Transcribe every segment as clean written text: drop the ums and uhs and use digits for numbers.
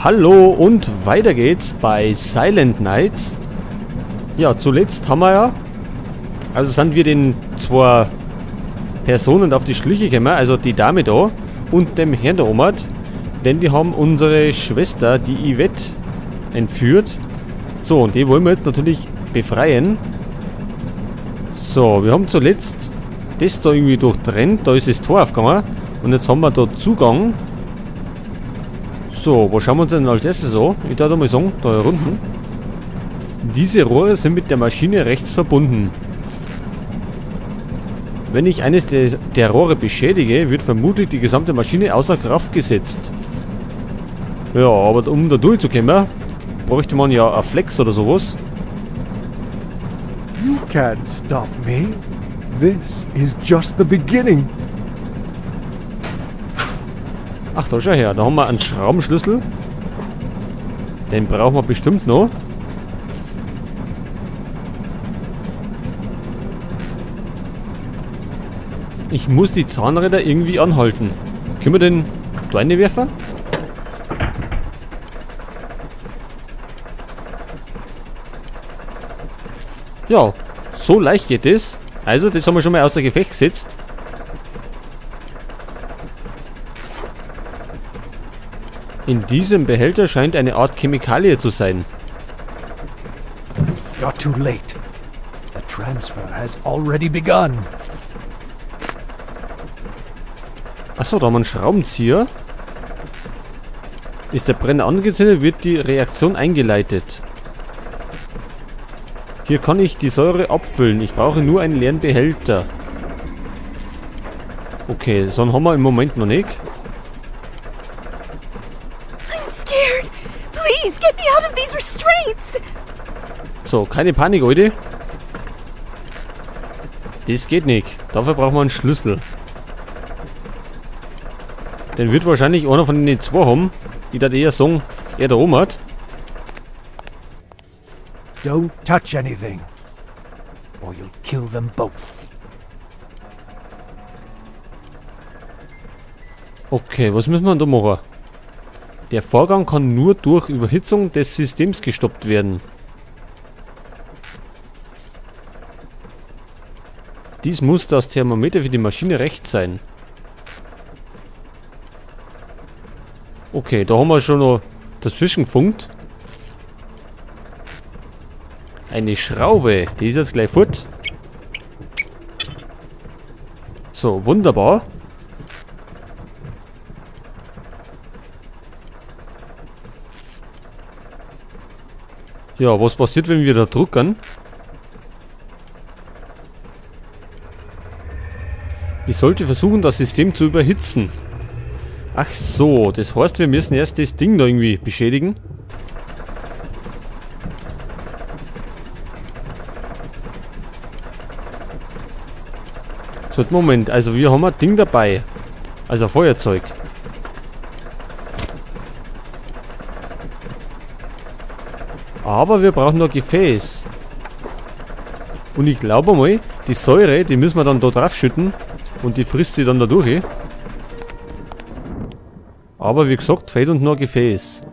Hallo und weiter geht's bei Silent Knights. Ja, zuletzt haben wir ja, also sind wir den zwei Personen auf die Schliche gekommen, also die Dame da und dem Herrn da oben, denn die haben unsere Schwester, die Yvette, entführt. So, und die wollen wir jetzt natürlich befreien. So, wir haben zuletzt das da irgendwie durchtrennt, da ist das Tor aufgegangen und jetzt haben wir da Zugang. So, was schauen wir uns denn als erstes an? Ich darf mal sagen, da unten. Diese Rohre sind mit der Maschine rechts verbunden. Wenn ich eines der Rohre beschädige, wird vermutlich die gesamte Maschine außer Kraft gesetzt. Ja, aber um da durchzukommen, bräuchte man ja ein Flex oder sowas. You can't stop me. This is just the beginning. Ach, da schau her, da haben wir einen Schraubenschlüssel. Den brauchen wir bestimmt noch. Ich muss die Zahnräder irgendwie anhalten. Können wir den da reinwerfen? Ja, so leicht geht es. Also, das haben wir schon mal außer Gefecht gesetzt. In diesem Behälter scheint eine Art Chemikalie zu sein. You're too late. The transfer has already begun. Achso, da haben wir einen Schraubenzieher. Ist der Brenner angezündet, wird die Reaktion eingeleitet. Hier kann ich die Säure abfüllen. Ich brauche nur einen leeren Behälter. Okay, so einen haben wir im Moment noch nicht. Please, get me out of these restraints! So, keine Panik, Leute. Das geht nicht. Dafür brauchen wir einen Schlüssel. Den wird wahrscheinlich einer von den zwei haben. Die da eher sagen, er da oben hat. Don't touch anything, or you'll kill them both. Okay, was müssen wir da machen? Der Vorgang kann nur durch Überhitzung des Systems gestoppt werden. Dies muss das Thermometer für die Maschine rechts sein. Okay, da haben wir schon noch dazwischen gefunkt. Eine Schraube, die ist jetzt gleich fort. So, wunderbar. Ja, was passiert, wenn wir da drucken? Ich sollte versuchen, das System zu überhitzen. Ach so, das heißt, wir müssen erst das Ding da irgendwie beschädigen. So, Moment, also wir haben ein Ding dabei. Also ein Feuerzeug. Aber wir brauchen noch Gefäß. Und ich glaube mal, die Säure, die müssen wir dann da drauf schütten. Und die frisst sie dann da durch. Aber wie gesagt, fehlt uns noch Gefäß.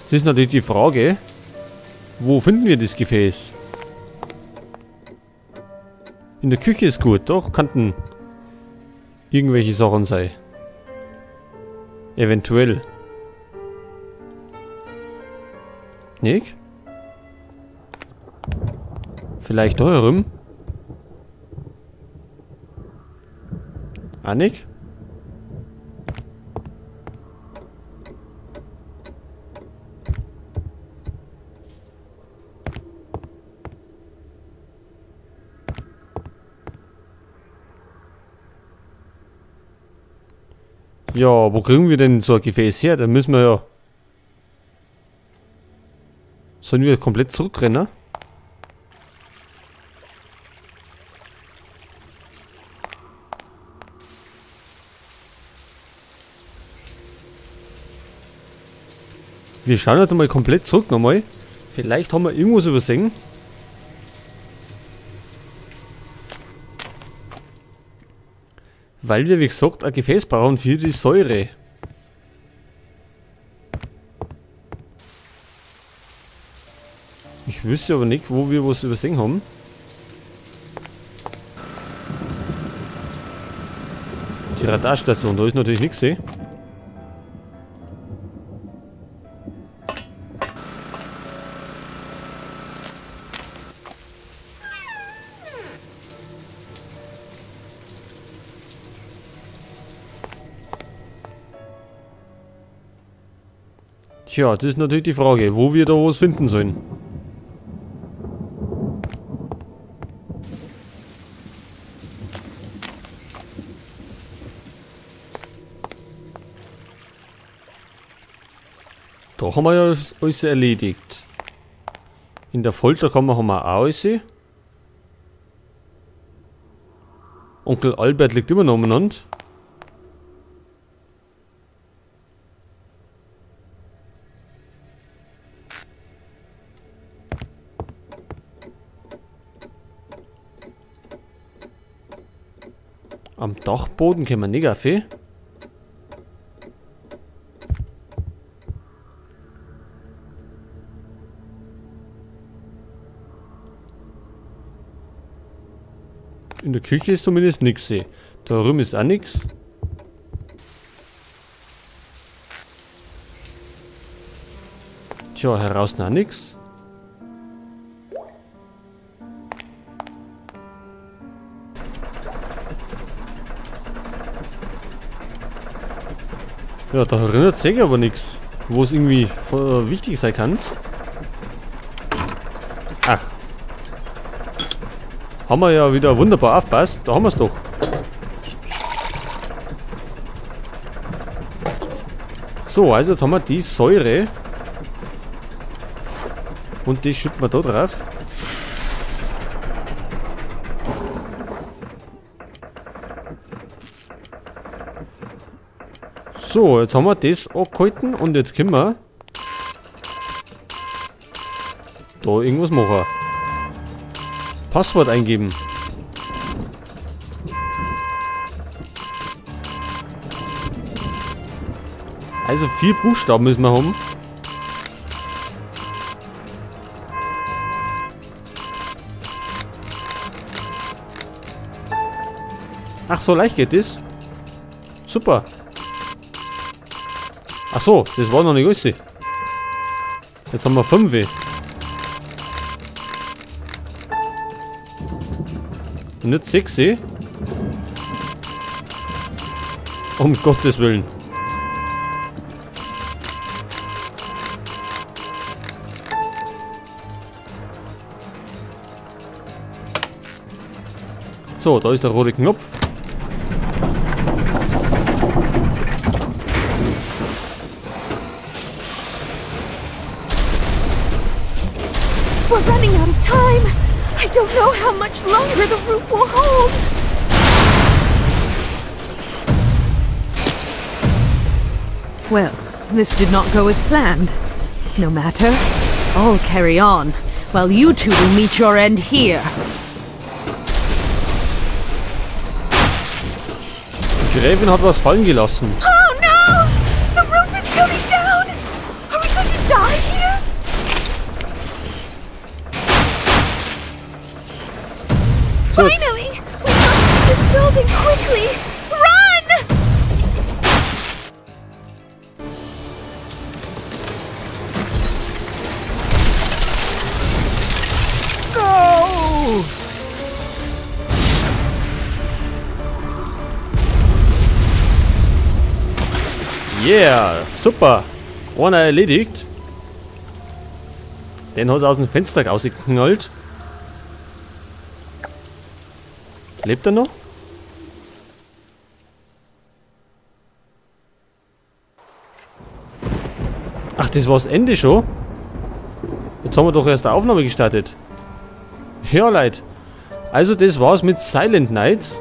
Das ist natürlich die Frage, wo finden wir das Gefäß? In der Küche ist gut, doch, könnten irgendwelche Sachen sein. Eventuell. Nicht? Vielleicht da herum? Ah, nicht? Ja, wo kriegen wir denn so ein Gefäß her? Da müssen wir ja... Sollen wir komplett zurückrennen? Wir schauen jetzt mal komplett zurück nochmal. Vielleicht haben wir irgendwas übersehen. Weil wir, wie gesagt, ein Gefäß brauchen für die Säure. Ich wüsste aber nicht, wo wir was übersehen haben. Die Radarstation, da ist natürlich nichts, eh. Tja, das ist natürlich die Frage, wo wir da was finden sollen. Da haben wir ja alles erledigt. In der Folterkammer haben wir auch alles. Onkel Albert liegt immer noch umeinander. Am Dachboden können wir nicht auf. In der Küche ist zumindest nichts. Da rum ist auch nichts. Tja, heraus auch nichts. Ja, da erinnert sich aber nichts, wo es irgendwie wichtig sein kann. Ach. Haben wir ja wieder wunderbar aufpasst. Da haben wir es doch. So, also jetzt haben wir die Säure. Und die schütten wir da drauf. So, jetzt haben wir das angehalten und jetzt können wir da irgendwas machen. Passwort eingeben. Also 4 Buchstaben müssen wir haben. Ach, so leicht geht das? Super. Ach so, das war noch nicht alles. Jetzt haben wir 5. Und nicht 6. Um Gottes Willen. So, da ist der rote Knopf. We're running out of time. I don't know how much longer the roof will hold. Well, this did not go as planned. No matter. I'll carry on, while you two will meet your end here. Die Gräfin hat was fallen gelassen. Oh no! The roof is coming down! Are we going to die here? So, Finally! We must leave this building quickly! Run! No! yeah, super. Einer erledigt. Den hat er aus dem Fenster rausgeknallt. Lebt er noch? Ach, das war das Ende schon? Jetzt haben wir doch erst eine Aufnahme gestartet. Ja, Leute. Also das war's mit Silent Nights.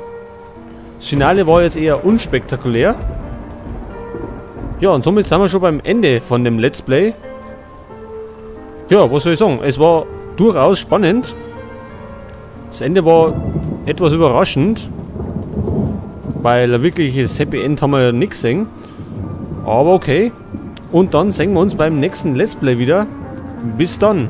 Das Finale war jetzt eher unspektakulär. Ja, und somit sind wir schon beim Ende von dem Let's Play. Ja, was soll ich sagen? Es war durchaus spannend. Das Ende war etwas überraschend. weil ein wirkliches Happy End haben wir ja nicht gesehen. Aber okay. Und dann sehen wir uns beim nächsten Let's Play wieder. Bis dann.